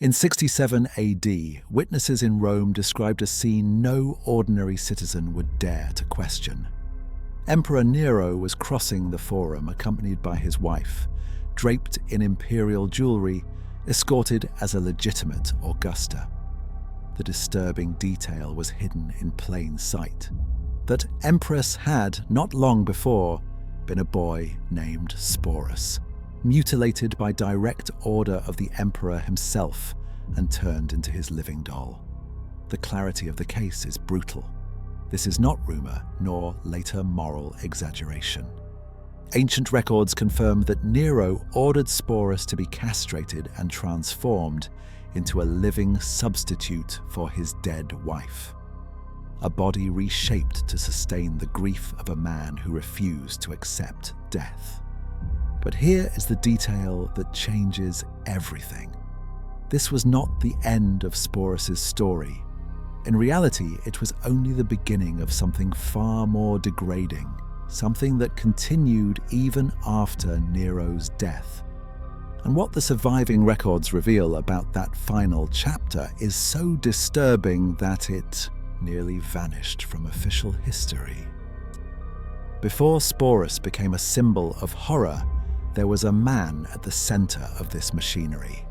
In 67 AD, witnesses in Rome described a scene no ordinary citizen would dare to question. Emperor Nero was crossing the forum accompanied by his wife, draped in imperial jewelry, escorted as a legitimate Augusta. The disturbing detail was hidden in plain sight. That Empress had, not long before, been a boy named Sporus, mutilated by direct order of the emperor himself and turned into his living doll. The clarity of the case is brutal. This is not rumor nor later moral exaggeration. Ancient records confirm that Nero ordered Sporus to be castrated and transformed into a living substitute for his dead wife. A body reshaped to sustain the grief of a man who refused to accept death. But here is the detail that changes everything. This was not the end of Sporus's story. In reality, it was only the beginning of something far more degrading, something that continued even after Nero's death. And what the surviving records reveal about that final chapter is so disturbing that it nearly vanished from official history. Before Sporus became a symbol of horror, there was a man at the center of this machinery.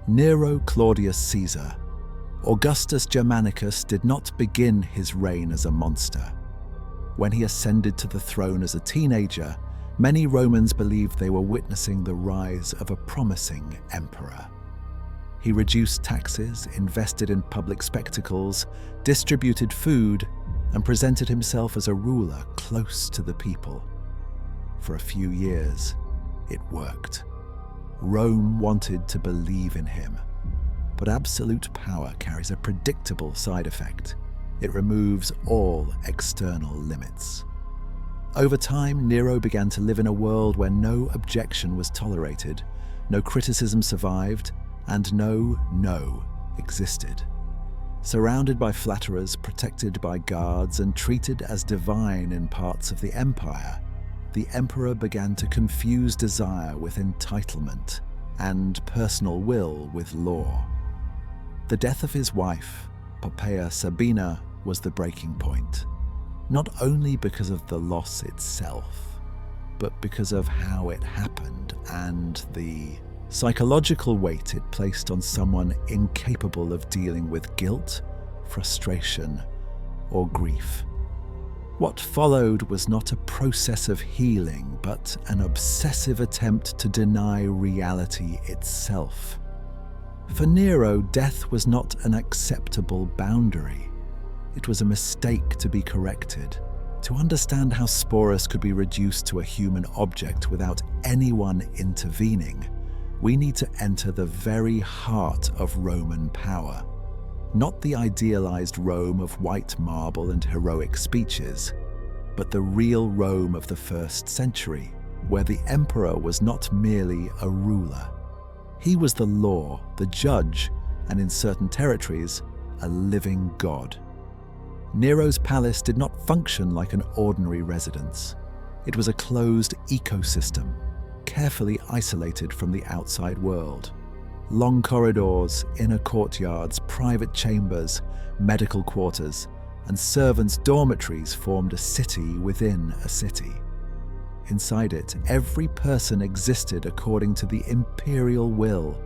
Nero Claudius Caesar. Augustus Germanicus did not begin his reign as a monster. When he ascended to the throne as a teenager, many Romans believed they were witnessing the rise of a promising emperor. He reduced taxes, invested in public spectacles, distributed food, and presented himself as a ruler close to the people. For a few years, it worked. Rome wanted to believe in him. But absolute power carries a predictable side effect. It removes all external limits. Over time, Nero began to live in a world where no objection was tolerated, no criticism survived, and no no existed. Surrounded by flatterers, protected by guards, and treated as divine in parts of the empire, the emperor began to confuse desire with entitlement and personal will with law. The death of his wife, Poppaea Sabina, was the breaking point, not only because of the loss itself, but because of how it happened and the psychological weight it placed on someone incapable of dealing with guilt, frustration, or grief. What followed was not a process of healing, but an obsessive attempt to deny reality itself. For Nero, death was not an acceptable boundary. It was a mistake to be corrected. To understand how Sporus could be reduced to a human object without anyone intervening, we need to enter the very heart of Roman power. Not the idealized Rome of white marble and heroic speeches, but the real Rome of the 1st century, where the emperor was not merely a ruler. He was the law, the judge, and in certain territories, a living god. Nero's palace did not function like an ordinary residence. It was a closed ecosystem, carefully isolated from the outside world. Long corridors, inner courtyards, private chambers, medical quarters, and servants' dormitories formed a city within a city. Inside it, every person existed according to the imperial will.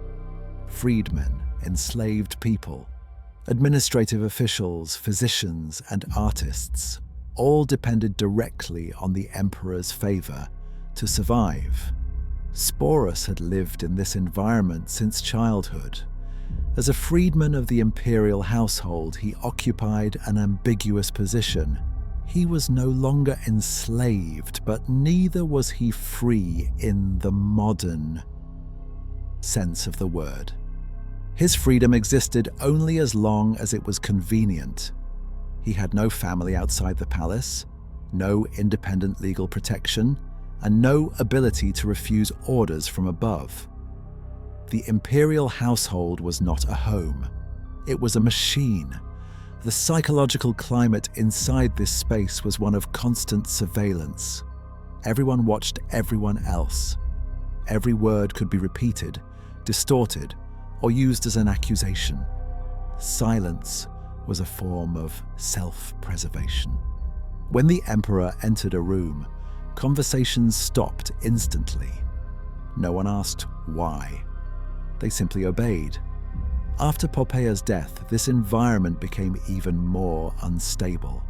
Freedmen, enslaved people, administrative officials, physicians, and artists all depended directly on the emperor's favor to survive. Sporus had lived in this environment since childhood. As a freedman of the imperial household, he occupied an ambiguous position. He was no longer enslaved, but neither was he free in the modern sense of the word. His freedom existed only as long as it was convenient. He had no family outside the palace, no independent legal protection, and no ability to refuse orders from above. The imperial household was not a home. It was a machine. The psychological climate inside this space was one of constant surveillance. Everyone watched everyone else. Every word could be repeated, distorted, or used as an accusation. Silence was a form of self-preservation. When the emperor entered a room, conversations stopped instantly. No one asked why. They simply obeyed. After Poppaea's death, this environment became even more unstable.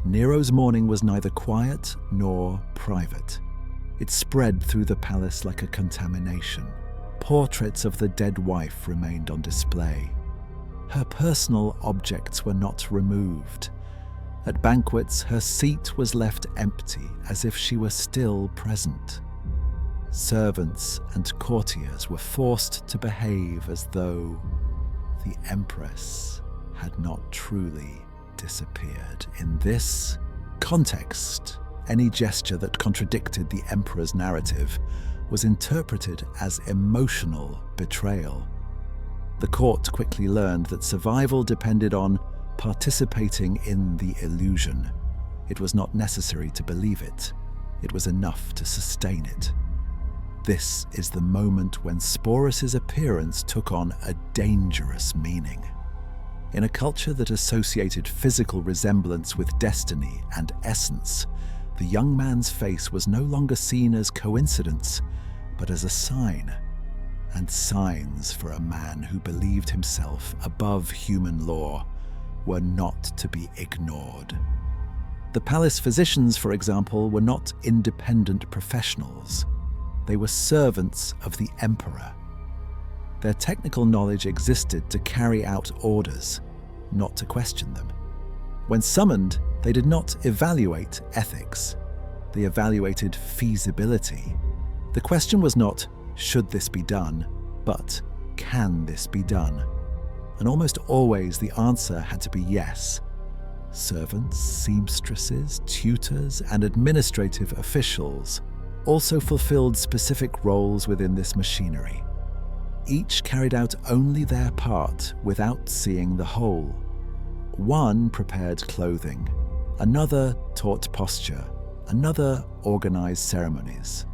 Nero's mourning was neither quiet nor private. It spread through the palace like a contamination. Portraits of the dead wife remained on display. Her personal objects were not removed. At banquets, her seat was left empty, as if she were still present. Servants and courtiers were forced to behave as though the Empress had not truly disappeared. In this context, any gesture that contradicted the Emperor's narrative was interpreted as emotional betrayal. The court quickly learned that survival depended on participating in the illusion. It was not necessary to believe it. It was enough to sustain it. This is the moment when Sporus's appearance took on a dangerous meaning. In a culture that associated physical resemblance with destiny and essence, the young man's face was no longer seen as coincidence, but as a sign. And signs for a man who believed himself above human law were not to be ignored. The palace physicians, for example, were not independent professionals. They were servants of the emperor. Their technical knowledge existed to carry out orders, not to question them. When summoned, they did not evaluate ethics. They evaluated feasibility. The question was not, should this be done, but can this be done? And almost always the answer had to be yes. Servants, seamstresses, tutors, and administrative officials also fulfilled specific roles within this machinery. Each carried out only their part without seeing the whole. One prepared clothing, another taught posture, another organized ceremonies.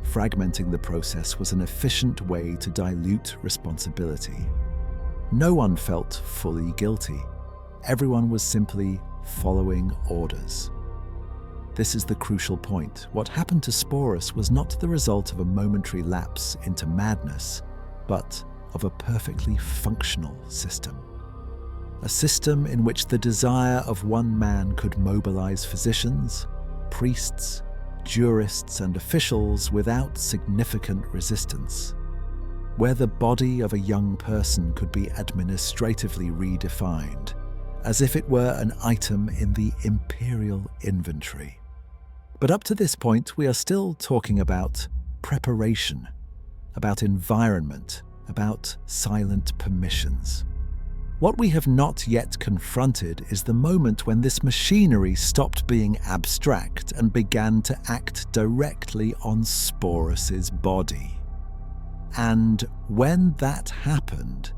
Fragmenting the process was an efficient way to dilute responsibility. No one felt fully guilty. Everyone was simply following orders. This is the crucial point. What happened to Sporus was not the result of a momentary lapse into madness, but of a perfectly functional system. A system in which the desire of one man could mobilize physicians, priests, jurists, and officials without significant resistance. Where the body of a young person could be administratively redefined, as if it were an item in the imperial inventory. But up to this point, we are still talking about preparation, about environment, about silent permissions. What we have not yet confronted is the moment when this machinery stopped being abstract and began to act directly on Sporus's body. And when that happened,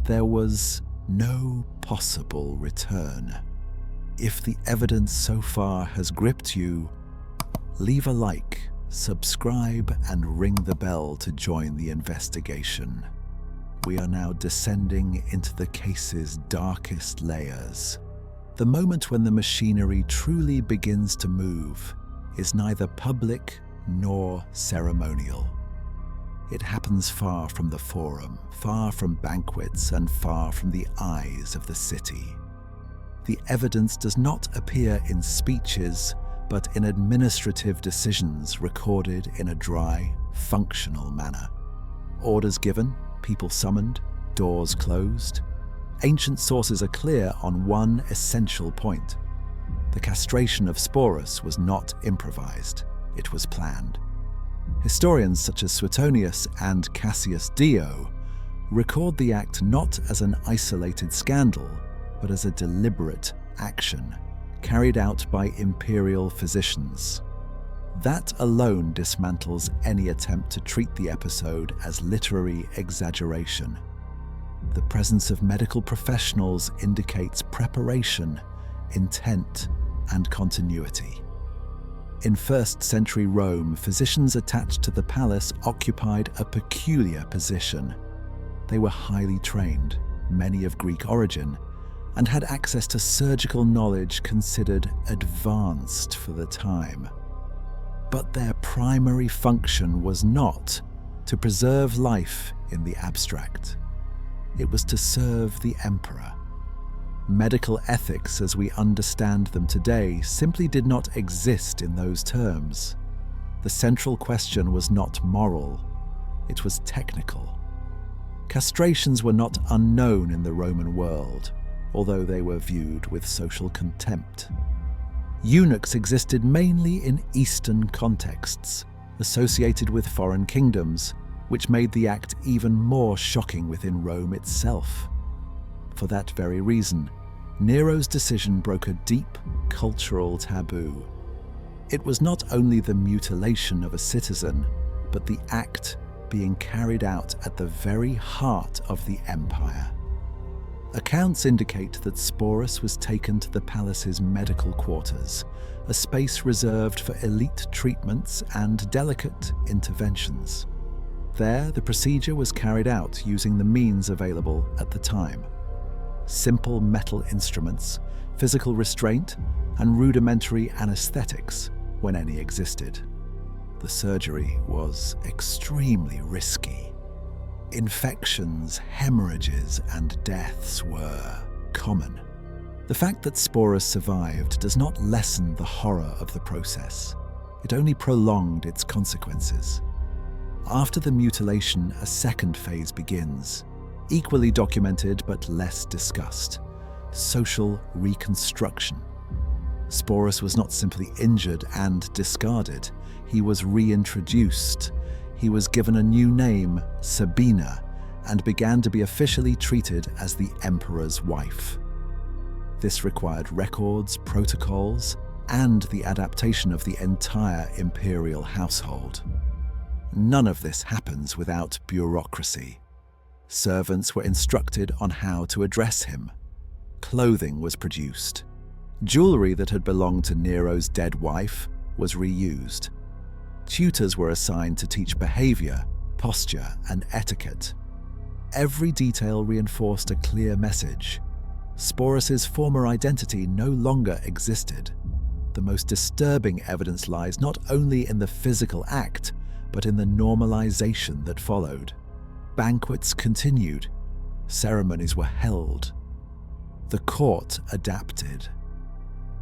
there was no possible return. If the evidence so far has gripped you, leave a like, subscribe, and ring the bell to join the investigation. We are now descending into the case's darkest layers. The moment when the machinery truly begins to move is neither public nor ceremonial. It happens far from the forum, far from banquets, and far from the eyes of the city. The evidence does not appear in speeches, but in administrative decisions recorded in a dry, functional manner. Orders given, people summoned, doors closed. Ancient sources are clear on one essential point. The castration of Sporus was not improvised, it was planned. Historians such as Suetonius and Cassius Dio record the act not as an isolated scandal, but as a deliberate action carried out by imperial physicians. That alone dismantles any attempt to treat the episode as literary exaggeration. The presence of medical professionals indicates preparation, intent, and continuity. In 1st century Rome, physicians attached to the palace occupied a peculiar position. They were highly trained, many of Greek origin, and had access to surgical knowledge considered advanced for the time. But their primary function was not to preserve life in the abstract. It was to serve the emperor. Medical ethics as we understand them today simply did not exist in those terms. The central question was not moral, it was technical. Castrations were not unknown in the Roman world, although they were viewed with social contempt. Eunuchs existed mainly in Eastern contexts, associated with foreign kingdoms, which made the act even more shocking within Rome itself. For that very reason, Nero's decision broke a deep cultural taboo. It was not only the mutilation of a citizen, but the act being carried out at the very heart of the empire. Accounts indicate that Sporus was taken to the palace's medical quarters, a space reserved for elite treatments and delicate interventions. There, the procedure was carried out using the means available at the time: simple metal instruments, physical restraint, and rudimentary anesthetics, when any existed. The surgery was extremely risky. Infections, hemorrhages, and deaths were common. The fact that Sporus survived does not lessen the horror of the process. It only prolonged its consequences. After the mutilation, a second phase begins, equally documented but less discussed: social reconstruction. Sporus was not simply injured and discarded, he was reintroduced. He was given a new name, Sabina, and began to be officially treated as the emperor's wife. This required records, protocols, and the adaptation of the entire imperial household. None of this happens without bureaucracy. Servants were instructed on how to address him. Clothing was produced. Jewelry that had belonged to Nero's dead wife was reused. Tutors were assigned to teach behavior, posture, and etiquette. Every detail reinforced a clear message. Sporus's former identity no longer existed. The most disturbing evidence lies not only in the physical act, but in the normalization that followed. Banquets continued. Ceremonies were held. The court adapted.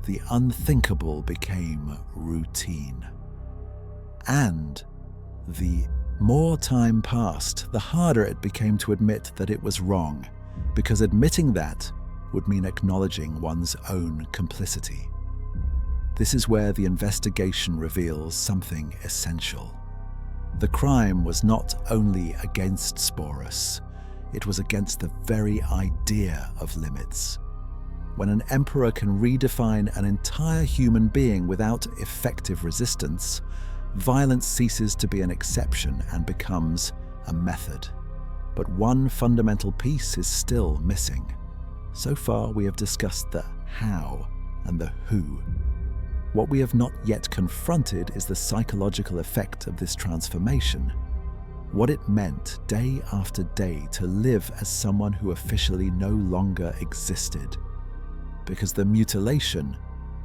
The unthinkable became routine. And the more time passed, the harder it became to admit that it was wrong, because admitting that would mean acknowledging one's own complicity. This is where the investigation reveals something essential. The crime was not only against Sporus, it was against the very idea of limits. When an emperor can redefine an entire human being without effective resistance, violence ceases to be an exception and becomes a method. But one fundamental piece is still missing. So far, we have discussed the how and the who. What we have not yet confronted is the psychological effect of this transformation. What it meant day after day to live as someone who officially no longer existed. Because the mutilation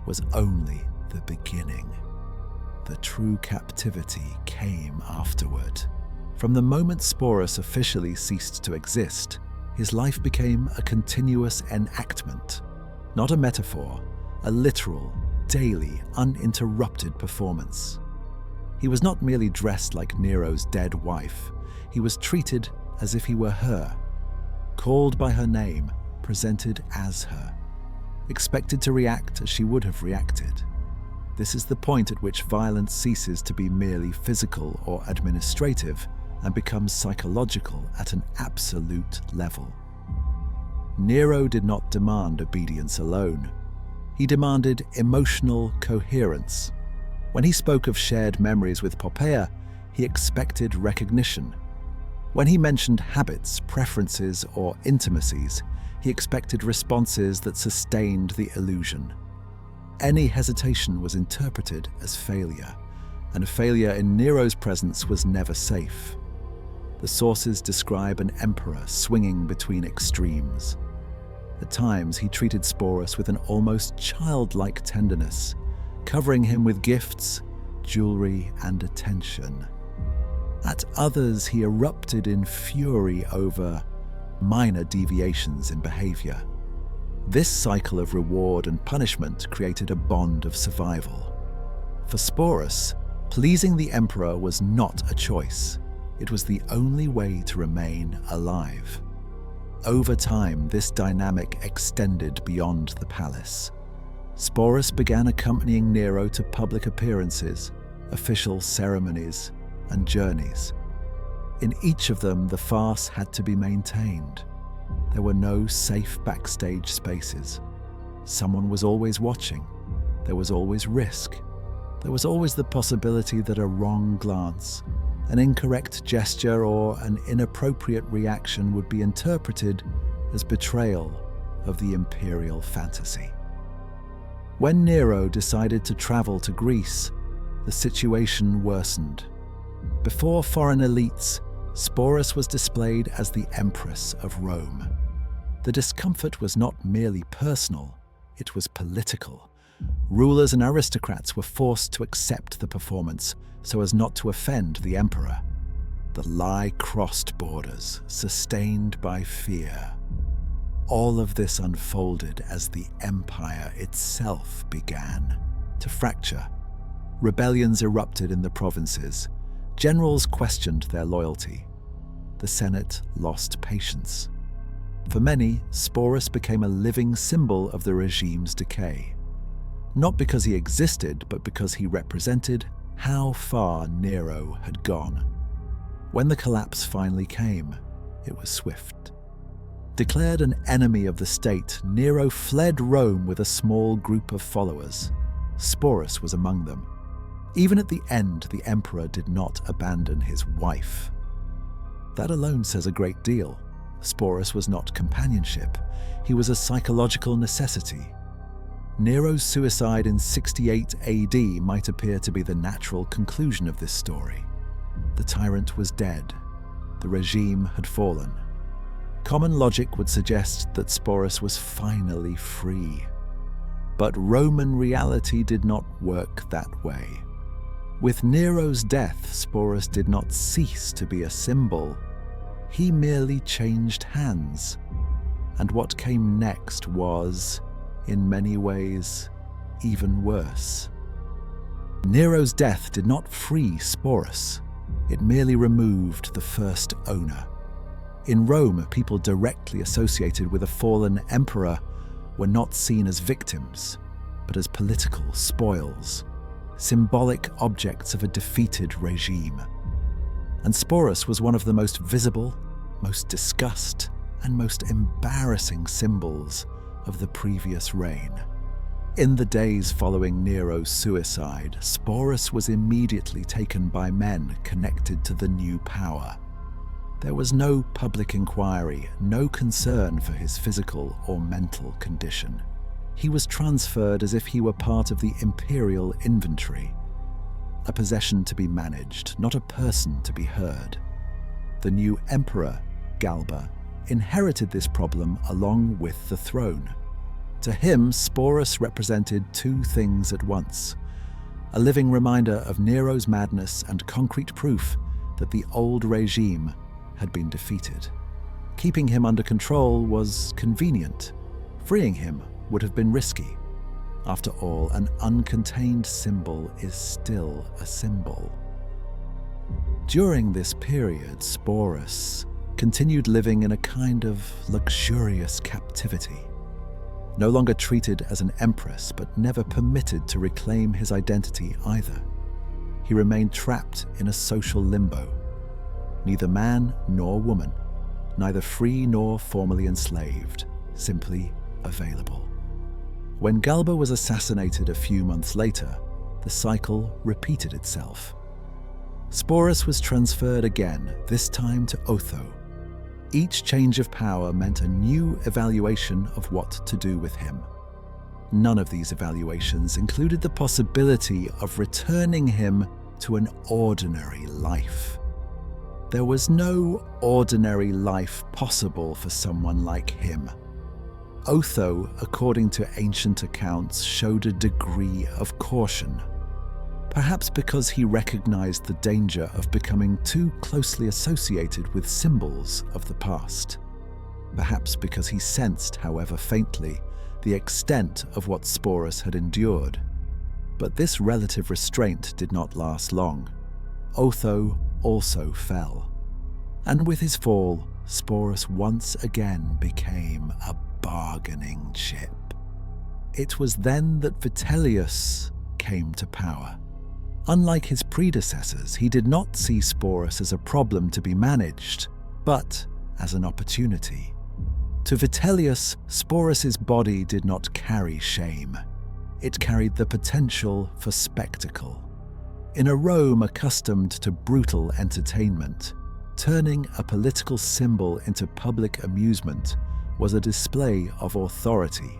was only the beginning. The true captivity came afterward. From the moment Sporus officially ceased to exist, his life became a continuous enactment, not a metaphor, a literal, daily, uninterrupted performance. He was not merely dressed like Nero's dead wife, he was treated as if he were her, called by her name, presented as her, expected to react as she would have reacted. This is the point at which violence ceases to be merely physical or administrative and becomes psychological at an absolute level. Nero did not demand obedience alone. He demanded emotional coherence. When he spoke of shared memories with Poppaea, he expected recognition. When he mentioned habits, preferences, or intimacies, he expected responses that sustained the illusion. Any hesitation was interpreted as failure, and failure in Nero's presence was never safe. The sources describe an emperor swinging between extremes. At times, he treated Sporus with an almost childlike tenderness, covering him with gifts, jewelry, and attention. At others, he erupted in fury over minor deviations in behavior. This cycle of reward and punishment created a bond of survival. For Sporus, pleasing the emperor was not a choice. It was the only way to remain alive. Over time, this dynamic extended beyond the palace. Sporus began accompanying Nero to public appearances, official ceremonies, and journeys. In each of them, the farce had to be maintained. There were no safe backstage spaces. Someone was always watching. There was always risk. There was always the possibility that a wrong glance, an incorrect gesture, or an inappropriate reaction would be interpreted as betrayal of the imperial fantasy. When Nero decided to travel to Greece, the situation worsened. Before foreign elites, Sporus was displayed as the Empress of Rome. The discomfort was not merely personal, it was political. Rulers and aristocrats were forced to accept the performance so as not to offend the emperor. The lie crossed borders, sustained by fear. All of this unfolded as the empire itself began to fracture. Rebellions erupted in the provinces. Generals questioned their loyalty. The Senate lost patience. For many, Sporus became a living symbol of the regime's decay. Not because he existed, but because he represented how far Nero had gone. When the collapse finally came, it was swift. Declared an enemy of the state, Nero fled Rome with a small group of followers. Sporus was among them. Even at the end, the emperor did not abandon his wife. That alone says a great deal. Sporus was not companionship. He was a psychological necessity. Nero's suicide in 68 AD might appear to be the natural conclusion of this story. The tyrant was dead. The regime had fallen. Common logic would suggest that Sporus was finally free. But Roman reality did not work that way. With Nero's death, Sporus did not cease to be a symbol. He merely changed hands. And what came next was, in many ways, even worse. Nero's death did not free Sporus. It merely removed the first owner. In Rome, people directly associated with a fallen emperor were not seen as victims, but as political spoils, symbolic objects of a defeated regime. And Sporus was one of the most visible, most discussed, and most embarrassing symbols of the previous reign. In the days following Nero's suicide, Sporus was immediately taken by men connected to the new power. There was no public inquiry, no concern for his physical or mental condition. He was transferred as if he were part of the imperial inventory, a possession to be managed, not a person to be heard. The new emperor, Galba, inherited this problem along with the throne. To him, Sporus represented two things at once: a living reminder of Nero's madness and concrete proof that the old regime had been defeated. Keeping him under control was convenient. Freeing him would have been risky. After all, an uncontained symbol is still a symbol. During this period, Sporus continued living in a kind of luxurious captivity. No longer treated as an empress, but never permitted to reclaim his identity either. He remained trapped in a social limbo. Neither man nor woman, neither free nor formerly enslaved, simply available. When Galba was assassinated a few months later, the cycle repeated itself. Sporus was transferred again, this time to Otho. Each change of power meant a new evaluation of what to do with him. None of these evaluations included the possibility of returning him to an ordinary life. There was no ordinary life possible for someone like him. Otho, according to ancient accounts, showed a degree of caution. Perhaps because he recognized the danger of becoming too closely associated with symbols of the past. Perhaps because he sensed, however faintly, the extent of what Sporus had endured. But this relative restraint did not last long. Otho also fell. And with his fall, Sporus once again became a bargaining chip. It was then that Vitellius came to power. Unlike his predecessors, he did not see Sporus as a problem to be managed, but as an opportunity. To Vitellius, Sporus's body did not carry shame. It carried the potential for spectacle. In a Rome accustomed to brutal entertainment, turning a political symbol into public amusement was a display of authority.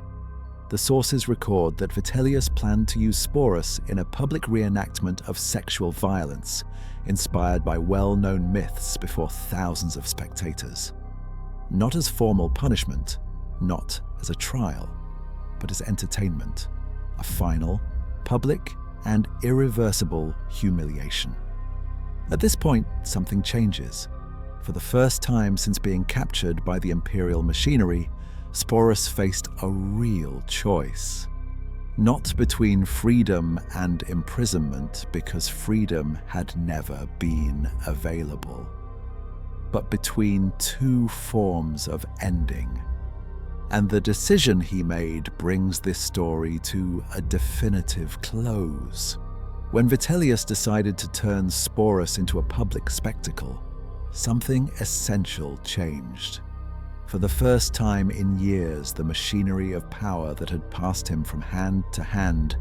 The sources record that Vitellius planned to use Sporus in a public reenactment of sexual violence, inspired by well-known myths before thousands of spectators. Not as formal punishment, not as a trial, but as entertainment, a final, public, and irreversible humiliation. At this point, something changes. For the first time since being captured by the imperial machinery, Sporus faced a real choice. Not between freedom and imprisonment, because freedom had never been available, but between two forms of ending. And the decision he made brings this story to a definitive close. When Vitellius decided to turn Sporus into a public spectacle, something essential changed. For the first time in years, the machinery of power that had passed him from hand to hand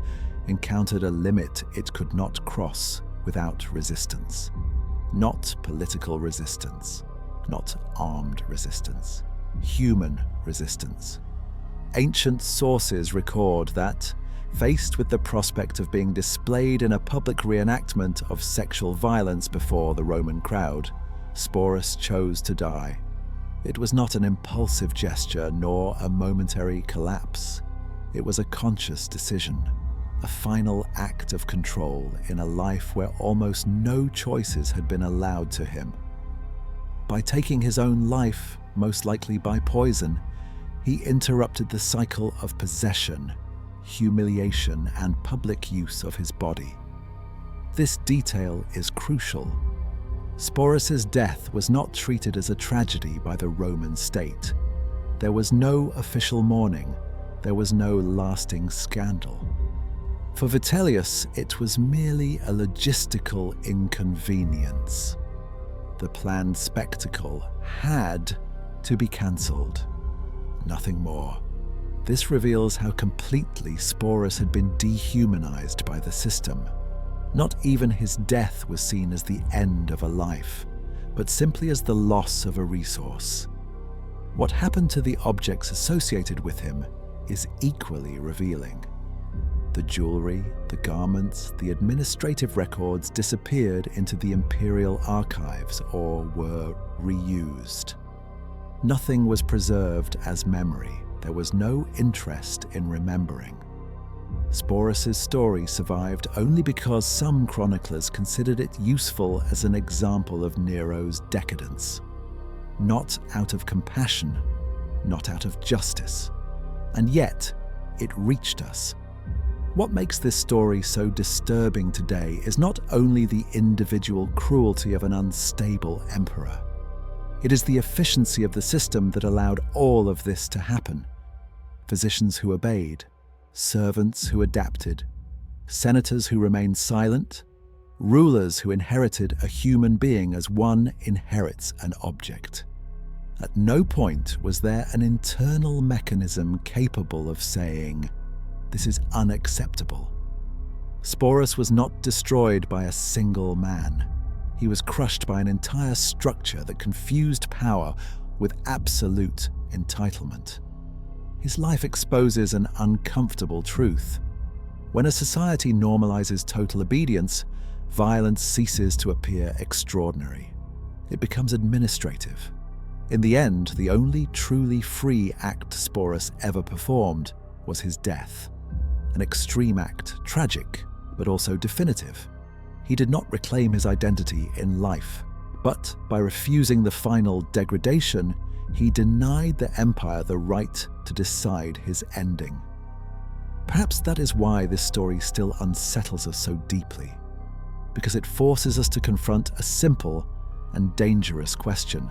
encountered a limit it could not cross without resistance. Not political resistance, not armed resistance, human resistance. Ancient sources record that, faced with the prospect of being displayed in a public reenactment of sexual violence before the Roman crowd, Sporus chose to die. It was not an impulsive gesture nor a momentary collapse. It was a conscious decision, a final act of control in a life where almost no choices had been allowed to him. By taking his own life, most likely by poison, he interrupted the cycle of possession, humiliation, and public use of his body. This detail is crucial. Sporus's death was not treated as a tragedy by the Roman state. There was no official mourning. There was no lasting scandal. For Vitellius, it was merely a logistical inconvenience. The planned spectacle had to be cancelled. Nothing more. This reveals how completely Sporus had been dehumanized by the system. Not even his death was seen as the end of a life, but simply as the loss of a resource. What happened to the objects associated with him is equally revealing. The jewelry, the garments, the administrative records disappeared into the imperial archives or were reused. Nothing was preserved as memory. There was no interest in remembering. Sporus's story survived only because some chroniclers considered it useful as an example of Nero's decadence. Not out of compassion, not out of justice. And yet, it reached us. What makes this story so disturbing today is not only the individual cruelty of an unstable emperor. It is the efficiency of the system that allowed all of this to happen. Physicians who obeyed, servants who adapted, senators who remained silent, rulers who inherited a human being as one inherits an object. At no point was there an internal mechanism capable of saying, "This is unacceptable." Sporus was not destroyed by a single man. He was crushed by an entire structure that confused power with absolute entitlement. His life exposes an uncomfortable truth. When a society normalizes total obedience, violence ceases to appear extraordinary. it becomes administrative. In the end, the only truly free act Sporus ever performed was his death. An extreme act, tragic, but also definitive. He did not reclaim his identity in life, but by refusing the final degradation, he denied the Empire the right to decide his ending. Perhaps that is why this story still unsettles us so deeply, because it forces us to confront a simple and dangerous question.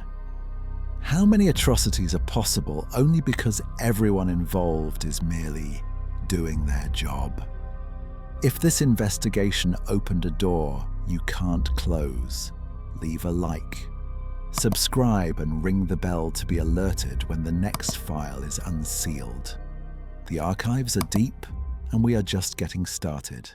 How many atrocities are possible only because everyone involved is merely doing their job? If this investigation opened a door you can't close, leave a like, subscribe and ring the bell to be alerted when the next file is unsealed. The archives are deep and we are just getting started.